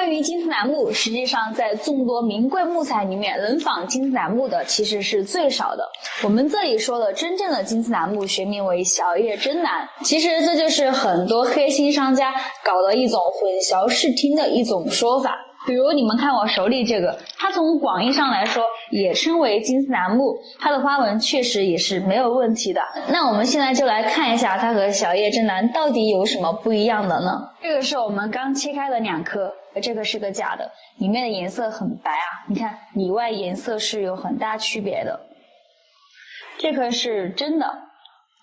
关于金丝楠木，实际上在众多名贵木材里面，能仿金丝楠木的其实是最少的。我们这里说的真正的金丝楠木学名为小叶真楠，其实这就是很多黑心商家搞的一种混淆视听的一种说法。比如你们看我手里这个，它从广义上来说也称为金丝楠木，它的花纹确实也是没有问题的。那我们现在就来看一下它和小叶真楠到底有什么不一样的呢？这个是我们刚切开的2颗，这个是个假的，里面的颜色很白啊，你看里外颜色是有很大区别的。这颗是真的，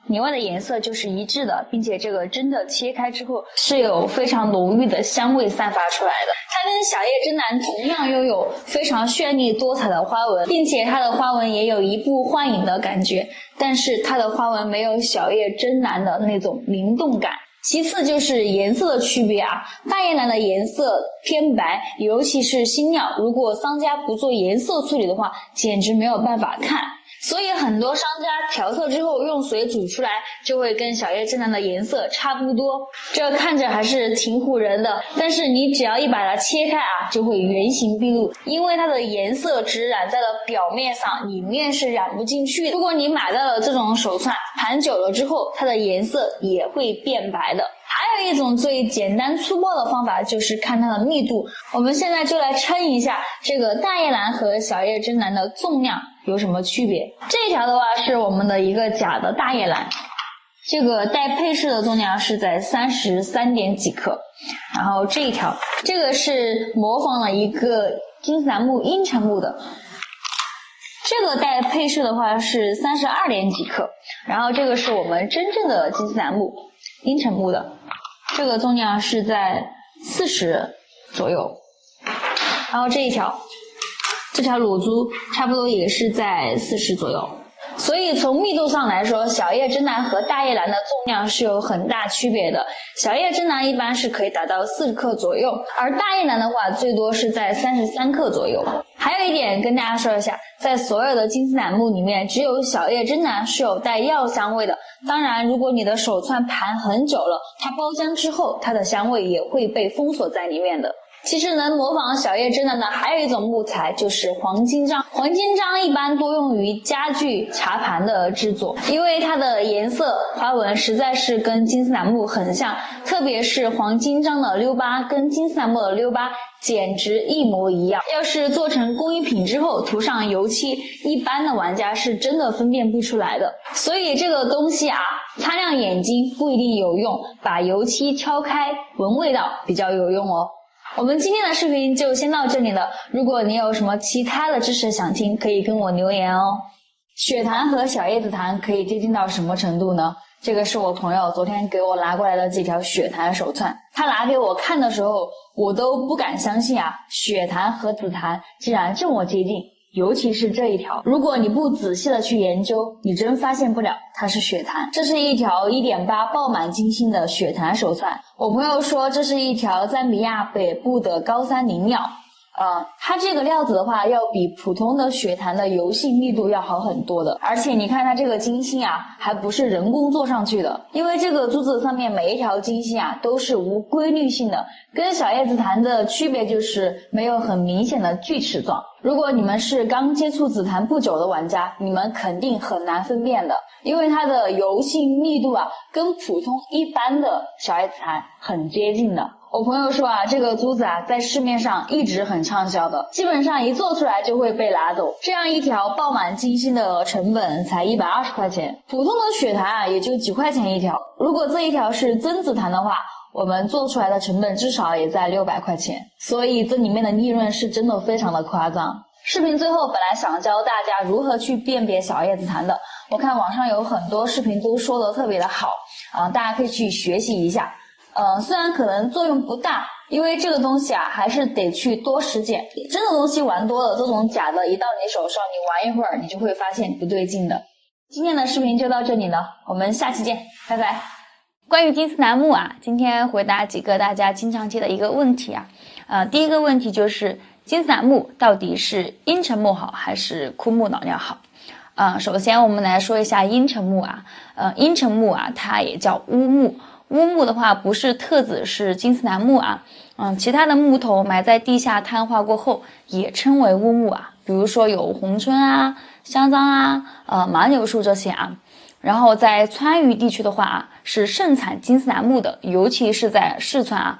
里外的颜色就是一致的，并且这个真的切开之后是有非常浓郁的香味散发出来的。它跟小叶真楠同样拥有非常绚丽多彩的花纹，并且它的花纹也有一步幻影的感觉，但是它的花纹没有小叶真楠的那种灵动感。其次就是颜色的区别啊，大叶楠的颜色偏白，尤其是新料，如果商家不做颜色处理的话，简直没有办法看。所以很多商家调色之后用水煮出来，就会跟小叶真楠的颜色差不多，这看着还是挺唬人的。但是你只要一把它切开啊，就会原形毕露，因为它的颜色只染在了表面上，里面是染不进去的。如果你买到了这种手串，盘久了之后，它的颜色也会变白的。还有一种最简单粗暴的方法，就是看它的密度。我们现在就来称一下这个大叶楠和小叶真楠的重量有什么区别。这一条的话是我们的一个假的大叶楠，这个带配饰的重量是在33点几克。然后这一条，这个是模仿了一个金丝楠木阴沉木的，这个带配饰的话是32点几克。然后这个是我们真正的金丝楠木阴沉木的，这个重量是在40左右。然后这一条，这条裸珠差不多也是在40左右。所以从密度上来说，小叶真楠和大叶楠的重量是有很大区别的。小叶真楠一般是可以达到40克左右，而大叶楠的话最多是在33克左右。还有一点跟大家说一下，在所有的金丝楠木里面，只有小叶真楠是有带药香味的。当然，如果你的手串盘很久了，它包浆之后，它的香味也会被封锁在里面的。其实能模仿小叶真楠的还有一种木材，就是黄金樟。黄金樟一般多用于家具茶盘的制作，因为它的颜色花纹实在是跟金丝楠木很像，特别是黄金樟的溜疤跟金丝楠木的溜疤简直一模一样。要是做成工艺品之后涂上油漆，一般的玩家是真的分辨不出来的。所以这个东西啊，擦亮眼睛不一定有用，把油漆敲开闻味道比较有用哦。我们今天的视频就先到这里了，如果你有什么其他的知识想听，可以跟我留言哦。雪檀和小叶紫檀可以接近到什么程度呢？这个是我朋友昨天给我拿过来的几条雪檀手串，他拿给我看的时候，我都不敢相信啊，雪檀和紫檀竟然这么接近。尤其是这一条，如果你不仔细的去研究，你真发现不了它是雪檀。这是一条 1.8 爆满金星的雪檀手串，我朋友说这是一条赞比亚北部的高山林料。它这个料子的话，要比普通的雪檀的油性密度要好很多的。而且你看它这个金星啊，还不是人工做上去的，因为这个珠子上面每一条金星啊都是无规律性的，跟小叶紫檀的区别就是没有很明显的锯齿状。如果你们是刚接触紫檀不久的玩家，你们肯定很难分辨的，因为它的油性密度啊，跟普通一般的小叶紫檀很接近的。我朋友说啊，这个珠子啊，在市面上一直很畅销的，基本上一做出来就会被拿走。这样一条爆满金星的成本才120块钱，普通的雪檀啊，也就几块钱一条。如果这一条是真紫檀的话，我们做出来的成本至少也在600块钱，所以这里面的利润是真的非常的夸张。视频最后本来想教大家如何去辨别小叶紫檀的，我看网上有很多视频都说的特别的好大家可以去学习一下。虽然可能作用不大，因为这个东西啊还是得去多实践。真的东西玩多了，这种假的一到你手上，你玩一会儿你就会发现不对劲的。今天的视频就到这里了，我们下期见，拜拜。关于金丝楠木啊，今天回答几个大家经常提的一个问题啊。第一个问题就是金丝楠木到底是阴沉木好还是枯木老料好？首先我们来说一下阴沉木啊。阴沉木啊，它也叫乌木。乌木的话不是特指是金丝楠木啊，其他的木头埋在地下碳化过后也称为乌木啊，比如说有红椿啊、香樟啊、马柳树这些啊。然后在川渝地区的话啊，是盛产金丝楠木的，尤其是在四川啊，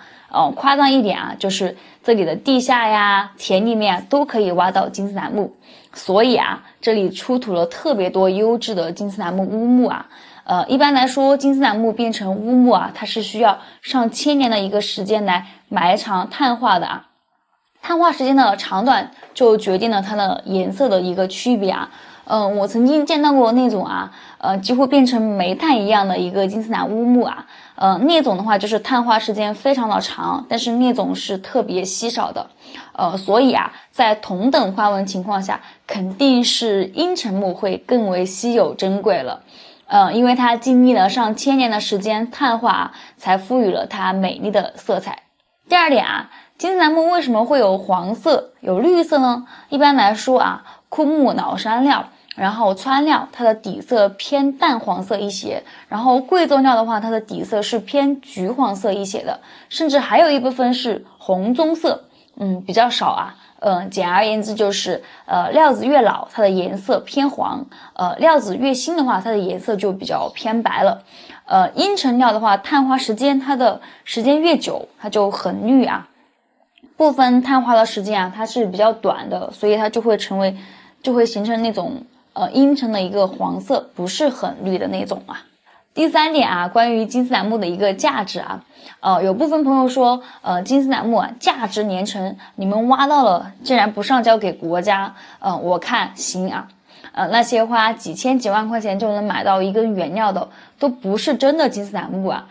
夸张一点啊，就是这里的地下呀、田里面都可以挖到金丝楠木，所以啊，这里出土了特别多优质的金丝楠木乌木啊。一般来说，金丝楠木变成乌木啊，它是需要上千年的一个时间来埋藏碳化的啊。碳化时间的长短就决定了它的颜色的一个区别啊。我曾经见到过那种啊，几乎变成煤炭一样的一个金丝楠乌木啊，那种的话就是碳化时间非常的长，但是那种是特别稀少的，所以啊，在同等花纹情况下，肯定是阴沉木会更为稀有珍贵了，因为它经历了上千年的时间碳化，才赋予了它美丽的色彩。第二点啊，金丝楠木为什么会有黄色、有绿色呢？一般来说啊，枯木老杉料，然后川料它的底色偏淡黄色一些，然后贵州料的话，它的底色是偏橘黄色一些的，甚至还有一部分是红棕色，比较少啊。简而言之就是料子越老它的颜色偏黄，料子越新的话它的颜色就比较偏白了。阴沉料的话，碳化时间它的时间越久它就很绿啊，部分碳化的时间啊它是比较短的，所以它就会形成那种阴沉的一个黄色，不是很绿的那种啊。第三点啊，关于金丝楠木的一个价值啊，有部分朋友说，金丝楠木啊价值连城，你们挖到了竟然不上交给国家，我看行啊。那些花几千几万块钱就能买到一根原料的，都不是真的金丝楠木啊，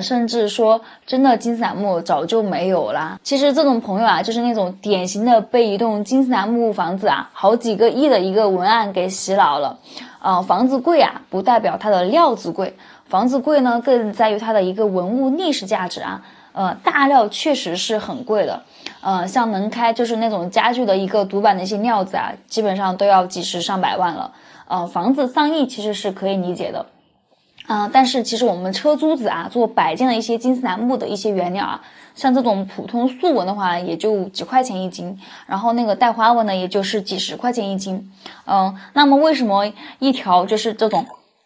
甚至说真的金丝楠木早就没有啦。其实这种朋友啊，就是那种典型的被一栋金丝楠木房子啊，好几个亿的一个文案给洗脑了。房子贵啊，不代表它的料子贵，房子贵呢，更在于它的一个文物历史价值啊。大料确实是很贵的，像能开就是那种家具的一个独板的一些料子啊，基本上都要几十上百万了。房子上亿其实是可以理解的。但是其实我们车珠子啊，做摆件的一些金丝楠木的一些原料啊，像这种普通素纹的话，也就几块钱一斤，然后那个带花纹的，也就是几十块钱一斤。那么为什么一条就是这种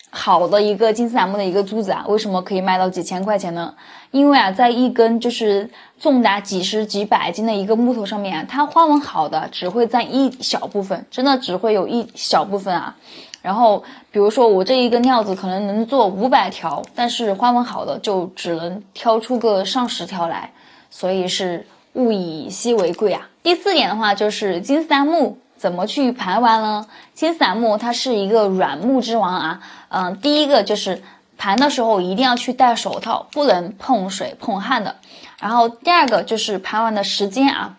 好的一个金丝楠木的一个珠子啊，为什么可以卖到几千块钱呢？因为啊，在一根就是重达几十几百斤的一个木头上面啊，它花纹好的只会占一小部分，真的只会有一小部分啊。然后比如说我这一根料子可能能做500条，但是花纹好的就只能挑出个上10条来，所以是物以稀为贵啊。第4点的话就是金丝楠木怎么去盘玩呢？金丝楠木它是一个软木之王啊，第一个就是盘的时候一定要去戴手套，不能碰水碰汗的。然后第二个就是盘玩的时间啊，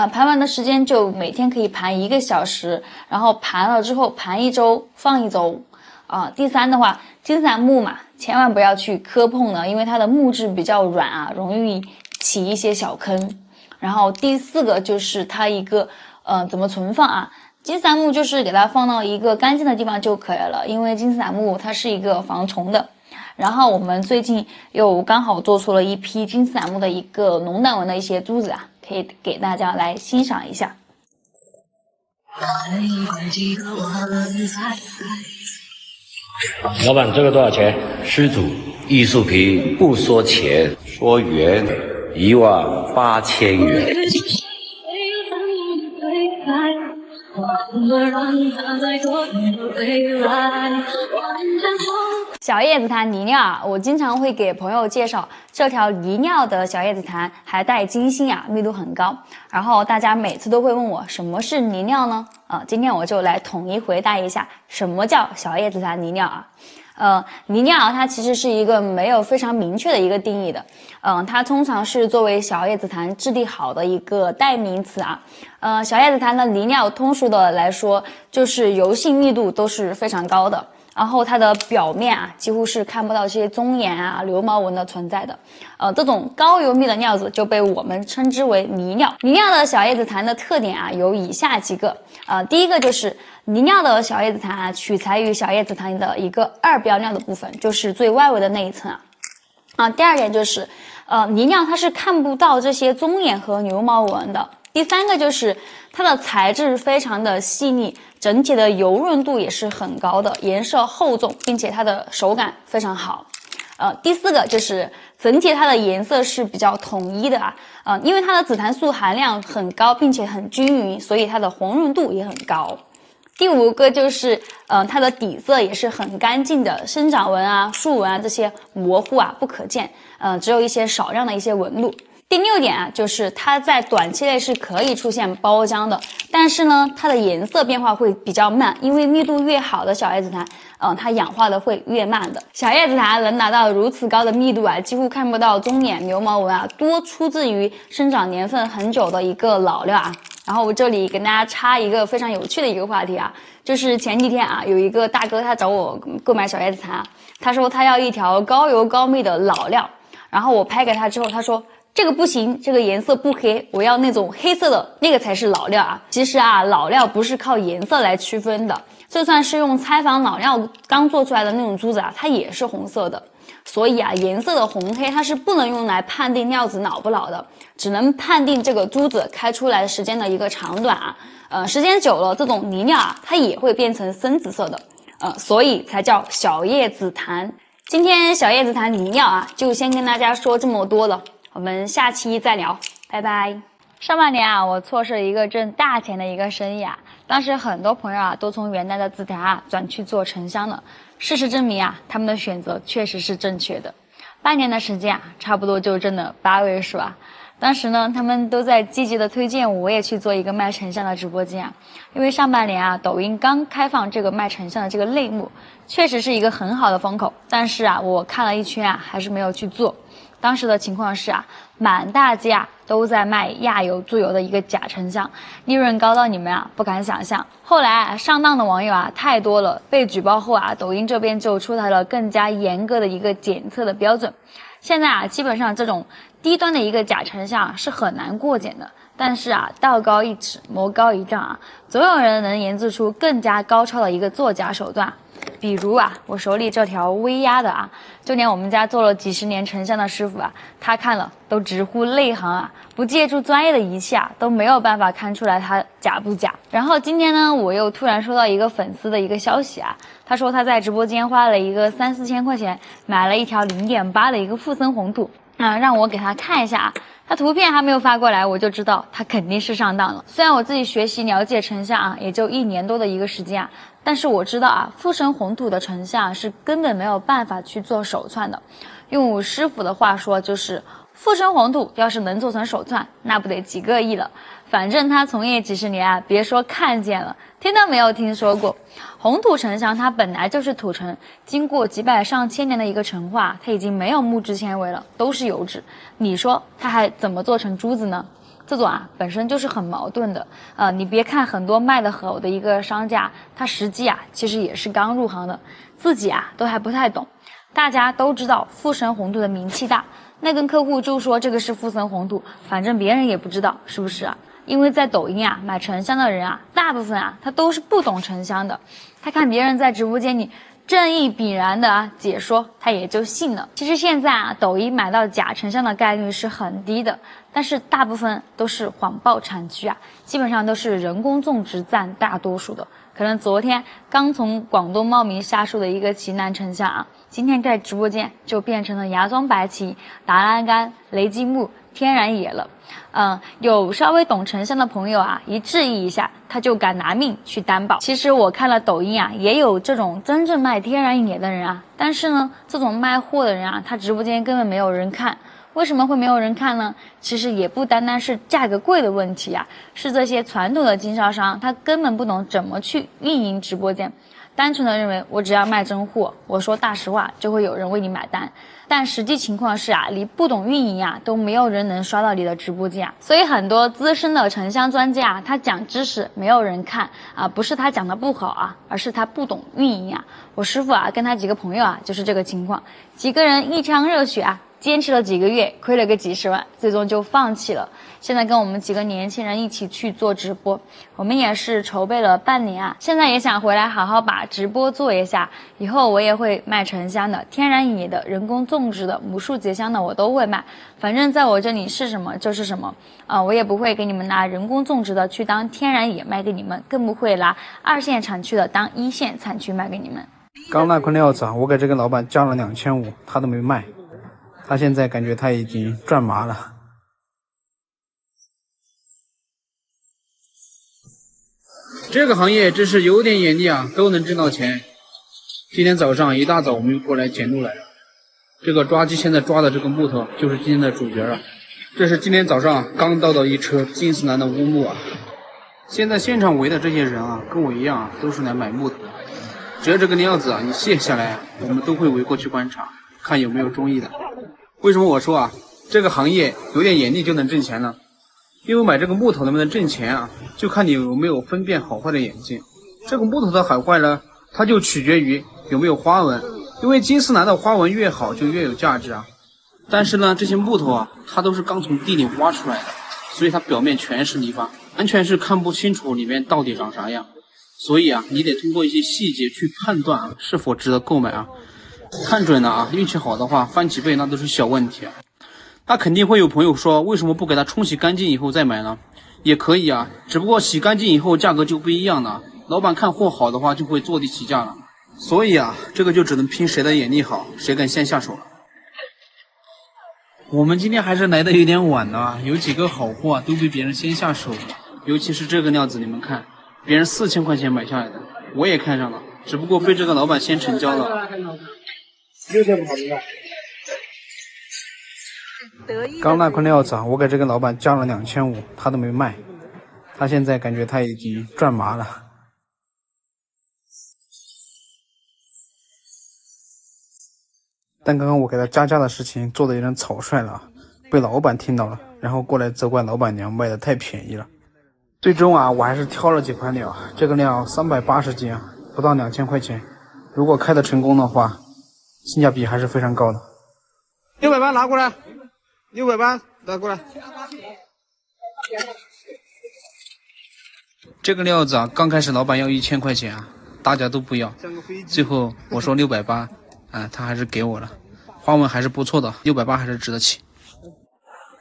盘玩的时间就每天可以盘1个小时，然后盘了之后盘1周放1周啊。第3的话，金丝楠木嘛，千万不要去磕碰的，因为它的木质比较软啊，容易起一些小坑。然后第4个就是它一个怎么存放啊？金丝楠木就是给它放到一个干净的地方就可以了，因为金丝楠木它是一个防虫的。然后我们最近又刚好做出了一批金丝楠木的一个龙胆纹的一些珠子啊，可以给大家来欣赏一下。老板，这个多少钱？施主，艺术品不说钱，说缘，18000元。小叶紫檀泥料啊，我经常会给朋友介绍这条泥料的小叶紫檀还带金星啊，密度很高。然后大家每次都会问我什么是泥料呢？今天我就来统一回答一下什么叫小叶紫檀泥料啊。泥料它其实是一个没有非常明确的一个定义的，它通常是作为小叶紫檀质地好的一个代名词啊。小叶紫檀的泥料通俗的来说就是油性密度都是非常高的，然后它的表面啊几乎是看不到这些棕岩啊、流毛纹的存在的。这种高油密的料子就被我们称之为泥料。泥料的小叶紫檀的特点啊有以下几个，第一个就是泥料的小叶紫檀啊取材于小叶紫檀的一个2标料的部分，就是最外围的那一层啊。第二点就是，泥料它是看不到这些棕眼和牛毛纹的。第三个就是它的材质非常的细腻，整体的油润度也是很高的，颜色厚重，并且它的手感非常好。第四个就是整体它的颜色是比较统一的因为它的紫檀素含量很高，并且很均匀，所以它的红润度也很高。第五个就是它的底色也是很干净的，生长纹啊、树纹啊这些模糊不可见，只有一些少量的一些纹路。第六点就是它在短期内是可以出现包浆的，但是呢，它的颜色变化会比较慢，因为密度越好的小叶紫檀，它氧化的会越慢的。小叶紫檀能达到如此高的密度几乎看不到棕眼、牛毛纹多出自于生长年份很久的一个老料然后我这里跟大家插一个非常有趣的一个话题就是前几天有一个大哥他找我购买小叶紫檀他说他要一条高油高密的老料，然后我拍给他之后，他说这个不行，这个颜色不黑，我要那种黑色的，那个才是老料其实老料不是靠颜色来区分的，就算是用采访老料刚做出来的那种珠子它也是红色的。所以颜色的红黑它是不能用来判定料子老不老的，只能判定这个珠子开出来的时间的一个长短时间久了，这种泥料它也会变成深紫色的，所以才叫小叶紫檀。今天小叶紫檀泥料就先跟大家说这么多了，我们下期再聊，拜拜。上半年我错失了一个挣大钱的一个生意当时很多朋友都从原来的紫檀转去做沉香了。事实证明他们的选择确实是正确的。半年的时间差不多就挣了8位数当时呢，他们都在积极的推荐我也去做一个卖沉香的直播间因为上半年抖音刚开放这个卖沉香的这个类目，确实是一个很好的风口。但是我看了一圈还是没有去做。当时的情况是满大街都在卖亚油注油的一个假沉香，利润高到你们不敢想象。后来上当的网友太多了，被举报后抖音这边就出台了更加严格的一个检测的标准。现在基本上这种低端的一个假沉香是很难过检的，但是道高一尺魔高一丈总有人能研制出更加高超的一个作假手段。比如我手里这条微压的就连我们家做了几十年沉香的师傅他看了都直呼内行不借助专业的仪器都没有办法看出来它假不假。然后今天呢，我又突然收到一个粉丝的一个消息他说他在直播间花了一个3-4千块钱买了一条0.8的一个富森红土让我给他看一下他图片还没有发过来，我就知道他肯定是上当了。虽然我自己学习了解沉香也就1年多的一个时间但是我知道富森红土的沉香是根本没有办法去做手串的。用我师傅的话说，就是富森红土要是能做成手串，那不得几个亿了。反正他从业几十年别说看见了，听都没有听说过。红土沉香它本来就是土沉，经过几百上千年的一个陈化，它已经没有木质纤维了，都是油脂。你说它还怎么做成珠子呢？这种本身就是很矛盾的你别看很多卖的好的一个商家，他实际其实也是刚入行的，自己都还不太懂。大家都知道富森红土的名气大，那跟客户就说这个是富森红土，反正别人也不知道是不是因为在抖音买沉香的人大部分他都是不懂沉香的，他看别人在直播间里正义凛然的解说，他也就信了。其实现在抖音买到假沉香的概率是很低的，但是大部分都是谎报产区基本上都是人工种植占大多数的。可能昨天刚从广东茂名下树的一个奇楠沉香今天在直播间就变成了芽庄白芪、达栏杆、雷击木、天然野了。有稍微懂沉香的朋友一质疑一下，他就敢拿命去担保。其实我看了抖音也有这种真正卖天然野的人但是呢，这种卖货的人他直播间根本没有人看。为什么会没有人看呢？其实也不单单是价格贵的问题是这些传统的经销商他根本不懂怎么去运营直播间，单纯的认为我只要卖真货，我说大实话就会有人为你买单。但实际情况是你不懂运营都没有人能刷到你的直播间所以很多资深的沉香专家他讲知识没有人看不是他讲的不好而是他不懂运营我师傅跟他几个朋友就是这个情况，几个人一腔热血坚持了几个月，亏了个几十万，最终就放弃了。现在跟我们几个年轻人一起去做直播，我们也是筹备了半年啊，现在也想回来好好把直播做一下。以后我也会卖沉香的、天然野的、人工种植的、母树结香的，我都会卖。反正在我这里是什么就是什么啊，我也不会给你们拿人工种植的去当天然野卖给你们，更不会拿2线产区的当1线产区卖给你们。刚那块料子啊，我给这个老板加了2500，他都没卖，他现在感觉他已经赚麻了。这个行业真是有点眼力啊，都能挣到钱。今天早上一大早我们又过来捡路来了，这个抓机现在抓的这个木头就是今天的主角了。这是今天早上刚到的一车金丝楠的乌木啊。现在现场围的这些人啊，跟我一样啊，都是来买木头的。只要这个料子啊，你卸下来，我们都会围过去观察，看有没有中意的。为什么我说啊，这个行业有点眼力就能挣钱呢？因为买这个木头能不能挣钱啊，就看你有没有分辨好坏的眼睛。这个木头的好坏呢，它就取决于有没有花纹，因为金丝楠的花纹越好就越有价值啊。但是呢，这些木头啊，它都是刚从地里挖出来的，所以它表面全是泥巴，完全是看不清楚里面到底长啥样。所以啊，你得通过一些细节去判断啊，是否值得购买啊。看准了啊，运气好的话，翻几倍那都是小问题啊。那肯定会有朋友说，为什么不给它冲洗干净以后再买呢？也可以啊，只不过洗干净以后价格就不一样了。老板看货好的话，就会坐地起价了。所以啊，这个就只能拼谁的眼力好，谁敢先下手了。我们今天还是来的有点晚了，有几个好货啊都被别人先下手了，尤其是这个料子，你们看，别人4000块钱买下来的，我也看上了，只不过被这个老板先成交了。6000不好的。刚那块料子啊，我给这个老板加了2500，他都没卖，他现在感觉他已经赚麻了。但刚刚我给他加价的事情做的有点草率了，被老板听到了，然后过来责怪老板娘卖的太便宜了。最终啊，我还是挑了几块料，这个料380斤啊，不到2000块钱，如果开的成功的话，性价比还是非常高的。680拿过来，680拿过来。这个料子啊，刚开始老板要1000块钱啊，大家都不要，最后我说680，他还是给我了，花纹还是不错的，680还是值得起。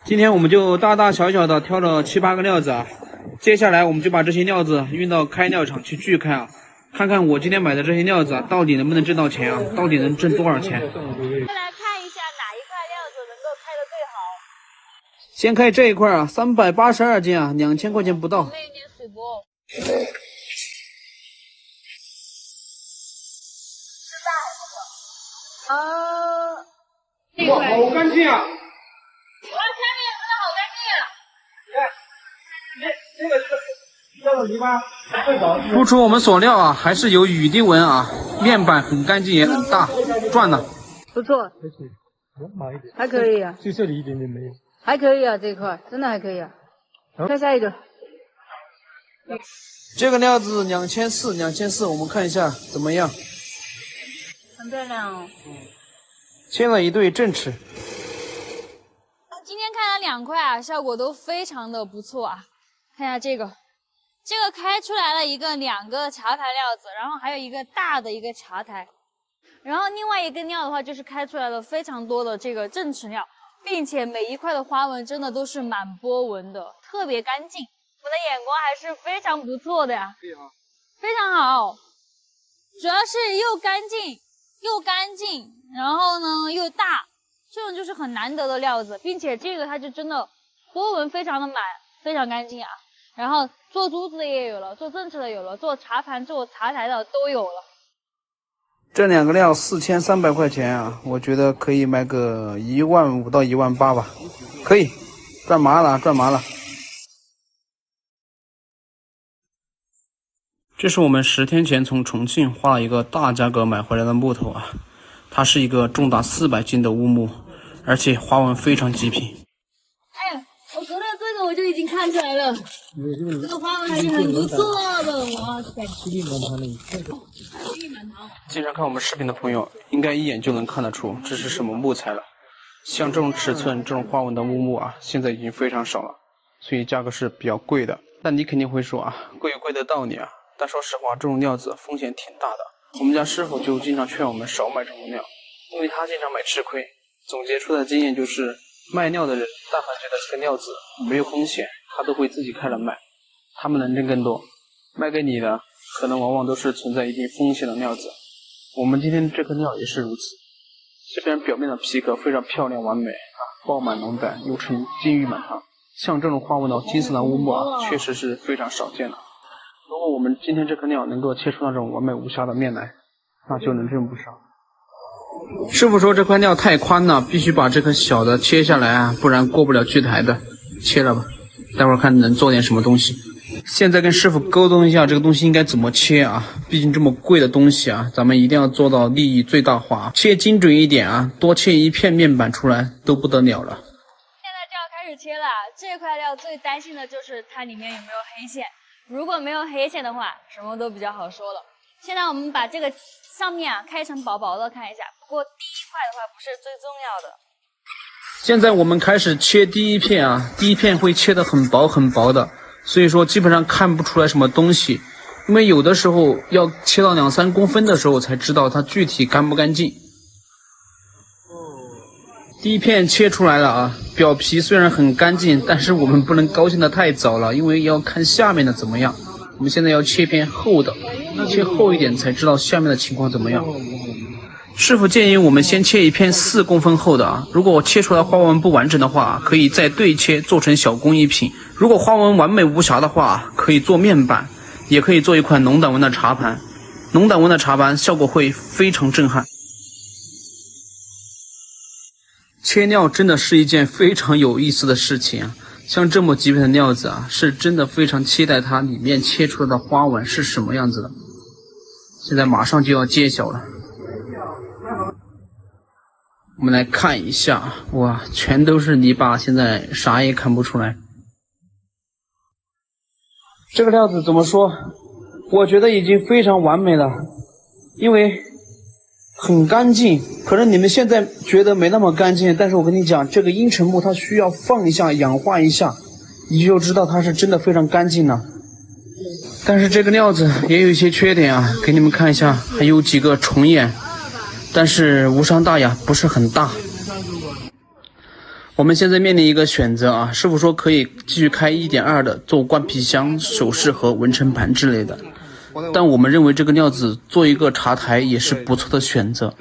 今天我们就大大小小的挑了7、8个料子啊，接下来我们就把这些料子运到开料厂去锯开啊，看看我今天买的这些料子啊，到底能不能挣到钱啊，到底能挣多少钱。先开这一块啊，382斤啊，2000块钱不到。哇，好干净啊！哇，下面真的好干净啊！这个掉了泥巴。不出我们所料啊，还是有雨滴纹啊，面板很干净也很大，赚了。不错，还可以啊。就这里一点点没有。还可以啊，这一块真的还可以啊。看下一个，这个料子2400，我们看一下怎么样？很漂亮哦。切了一对正尺。今天开了2块啊，效果都非常的不错啊。看一下这个开出来了2个茶台料子，然后还有一个大的一个茶台，然后另外一根料的话就是开出来了非常多的这个正尺料。并且每一块的花纹真的都是满波纹的，特别干净。我的眼光还是非常不错的呀，非常好。主要是又干净，然后呢又大，这种就是很难得的料子，并且这个它就真的波纹非常的满，非常干净啊。然后做珠子的也有了，做正尺的有了，做茶盘、做茶台的都有了。这2个料4300块钱啊，我觉得可以卖个15000到18000吧，可以，赚麻了。这是我们10天前从重庆花了一个大价格买回来的木头啊，它是一个重达400斤的乌木，而且花纹非常极品。哎呀，我隔到这个我就已经看出来了，这个花纹还是很不错的，哇塞！经常看我们视频的朋友应该一眼就能看得出这是什么木材了。像这种尺寸、这种花纹的乌木啊，现在已经非常少了，所以价格是比较贵的。但你肯定会说啊，贵有贵的道理啊。但说实话，这种料子风险挺大的。我们家师傅就经常劝我们少买这种料，因为他经常买吃亏。总结出来的经验就是，卖料的人但凡觉得这个料子没有风险，他都会自己开了卖，他们能挣更多。卖给你的可能往往都是存在一定风险的料子。我们今天这颗料也是如此。这边表面的皮革非常漂亮完美啊，饱满浓淡，又呈金玉满堂。像这种花纹的金丝楠乌木啊，确实是非常少见的。如果我们今天这颗料能够切出那种完美无瑕的面来，那就能挣不少。师傅说这块料太宽了，必须把这颗小的切下来啊，不然过不了锯台的。切了吧，待会儿看能做点什么东西。现在跟师傅沟通一下这个东西应该怎么切啊，毕竟这么贵的东西啊，咱们一定要做到利益最大化，切精准一点啊，多切一片面板出来都不得了了。现在就要开始切了，这块料最担心的就是它里面有没有黑线，如果没有黑线的话，什么都比较好说了。现在我们把这个上面啊开成薄薄的看一下，不过第一块的话不是最重要的。现在我们开始切第一片啊，第一片会切得很薄很薄的，所以说基本上看不出来什么东西，因为有的时候要切到2-3公分的时候才知道它具体干不干净。第一片切出来了啊，表皮虽然很干净，但是我们不能高兴得太早了，因为要看下面的怎么样。我们现在要切片厚的，切厚一点才知道下面的情况怎么样。师傅建议我们先切一片4公分厚的啊，如果我切出来花纹不完整的话，可以再对切做成小工艺品。如果花纹完美无瑕的话，可以做面板，也可以做一款浓胆纹的茶盘。浓胆纹的茶盘效果会非常震撼。切料真的是一件非常有意思的事情啊，像这么级别的料子啊，是真的非常期待它里面切出来的花纹是什么样子的。现在马上就要揭晓了。我们来看一下，哇，全都是泥巴，现在啥也看不出来。这个料子怎么说？我觉得已经非常完美了，因为很干净。可能你们现在觉得没那么干净，但是我跟你讲，这个阴沉木它需要放一下，氧化一下，你就知道它是真的非常干净了。但是这个料子也有一些缺点啊，给你们看一下，还有几个虫眼。但是无伤大雅，不是很大。我们现在面临一个选择啊，师傅说可以继续开1.2的做灌皮箱、首饰盒、纹身盘之类的，但我们认为这个料子做一个茶台也是不错的选择，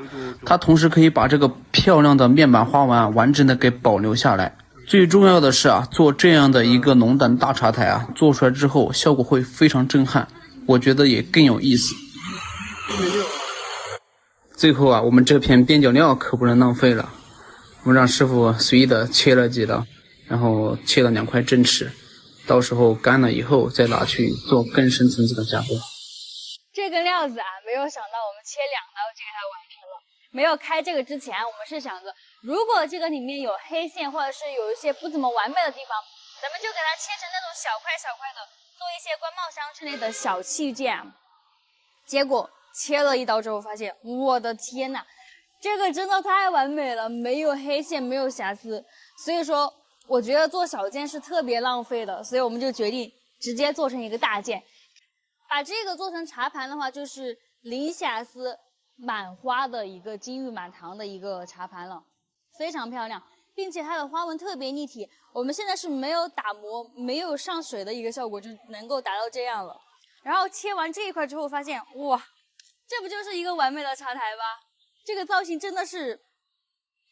它同时可以把这个漂亮的面板花纹啊完整的给保留下来。最重要的是啊，做这样的一个浓胆大茶台啊，做出来之后效果会非常震撼，我觉得也更有意思。最后啊，我们这片边角料可不能浪费了，我们让师傅随意的切了几刀，然后切了2块正齿，到时候干了以后再拿去做更深层次的加工。这根料子啊，没有想到我们切2刀就给它完成了。没有开这个之前，我们是想着，如果这个里面有黑线或者是有一些不怎么完美的地方，咱们就给它切成那种小块小块的，做一些官帽箱之类的小器件。结果切了1刀之后发现，我的天哪，这个真的太完美了，没有黑线，没有瑕疵。所以说我觉得做小件是特别浪费的，所以我们就决定直接做成一个大件。把这个做成茶盘的话，就是零瑕疵满花的一个金玉满堂的一个茶盘了，非常漂亮，并且它的花纹特别立体。我们现在是没有打磨、没有上水的一个效果，就能够达到这样了。然后切完这一块之后发现，哇，这不就是一个完美的茶台吗？这个造型真的是，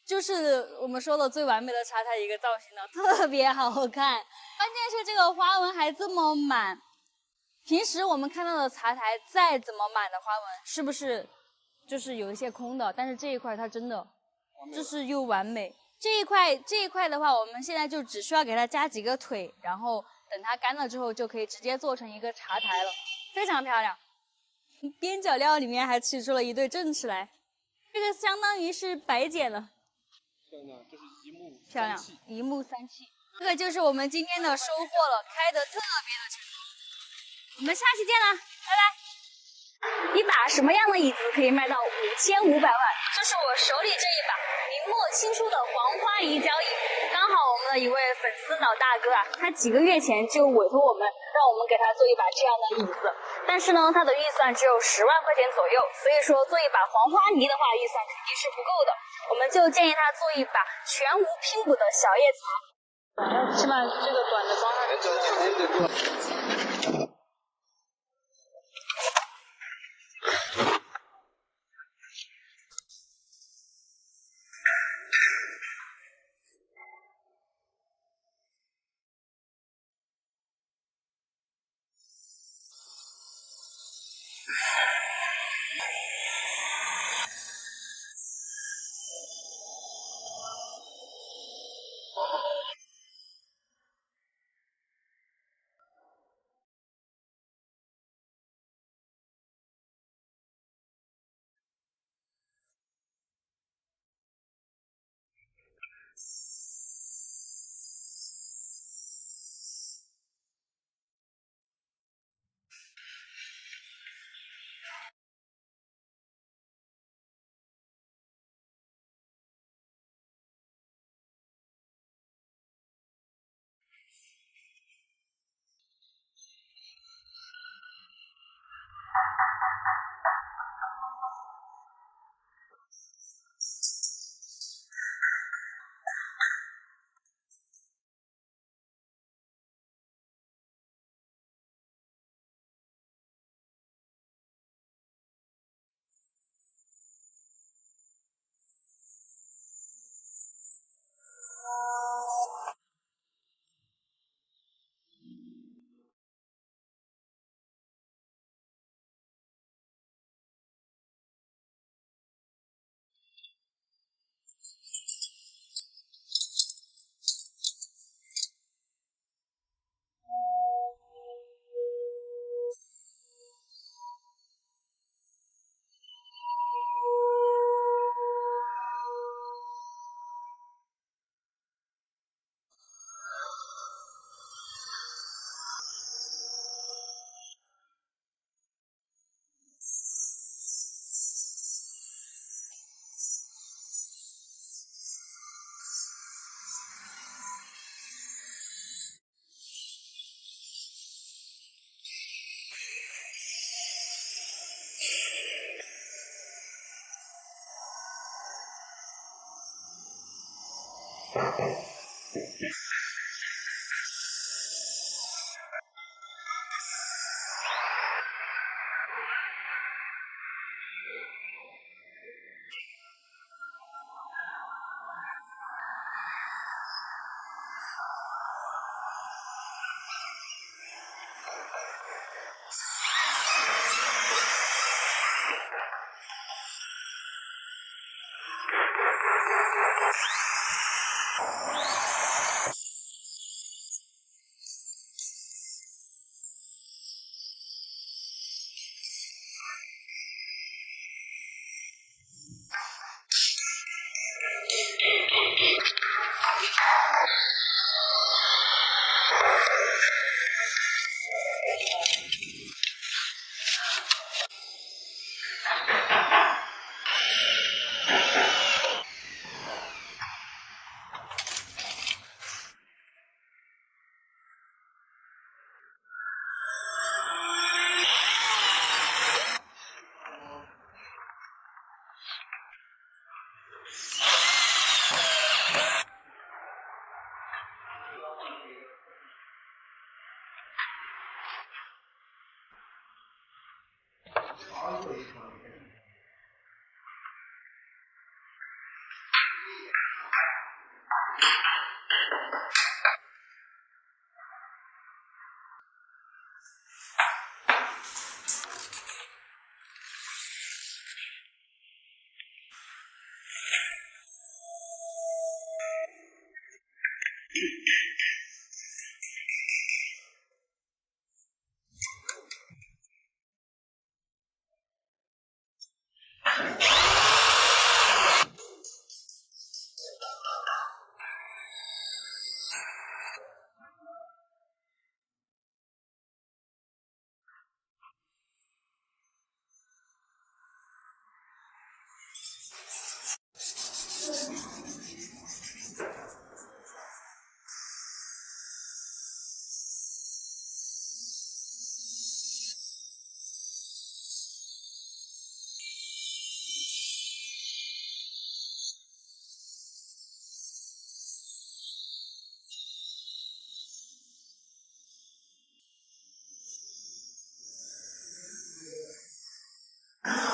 就是我们说的最完美的茶台一个造型了，特别好看。关键是这个花纹还这么满。平时我们看到的茶台再怎么满的花纹，是不是就是有一些空的？但是这一块它真的就是又完美。这一块的话，我们现在就只需要给它加几个腿，然后等它干了之后，就可以直接做成一个茶台了，非常漂亮。边角料里面还取出了一对正齿来，这个相当于是白剪了。漂亮，这是一木三器。漂亮，一木三器。这个就是我们今天的收获了，开得特别的成功。我们下期见了，拜拜。一把什么样的椅子可以卖到5500万？就是我手里这一把，明墨清初的黄花椅脚椅。刚好我们的一位粉丝老大哥啊，他几个月前就委托我们，让我们给他做一把这样的椅子。但是呢，他的预算只有10万块钱左右，所以说做一把黄花泥的话，预算肯定是不够的。我们就建议他做一把全无拼补的小叶草。起码这个短的光上。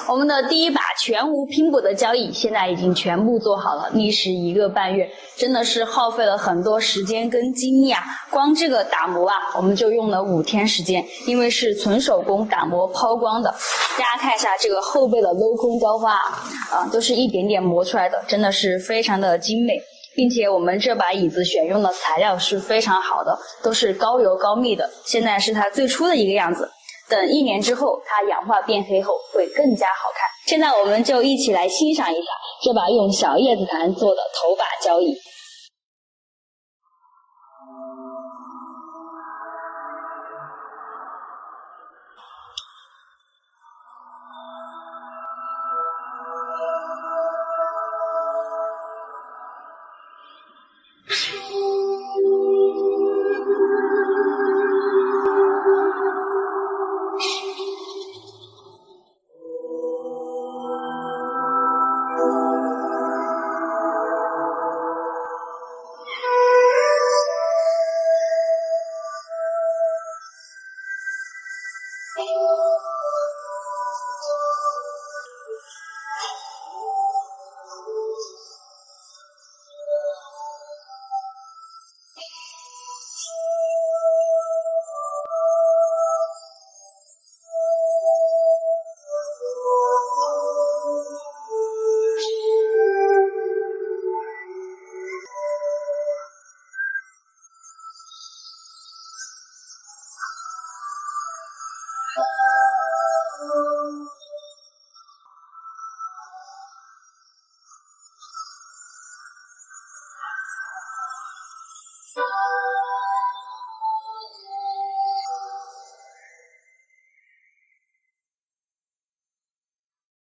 我们的第一把全无拼补的交易现在已经全部做好了，历时1个半月，真的是耗费了很多时间跟精力啊。光这个打磨啊，我们就用了5天时间，因为是纯手工打磨抛光的。大家看一下这个后背的镂空雕花都是一点点磨出来的，真的是非常的精美。并且我们这把椅子选用的材料是非常好的，都是高油高密的，现在是它最初的一个样子。等1年之后，它氧化变黑后会更加好看。现在我们就一起来欣赏一下这把用小叶子檀做的头把交椅。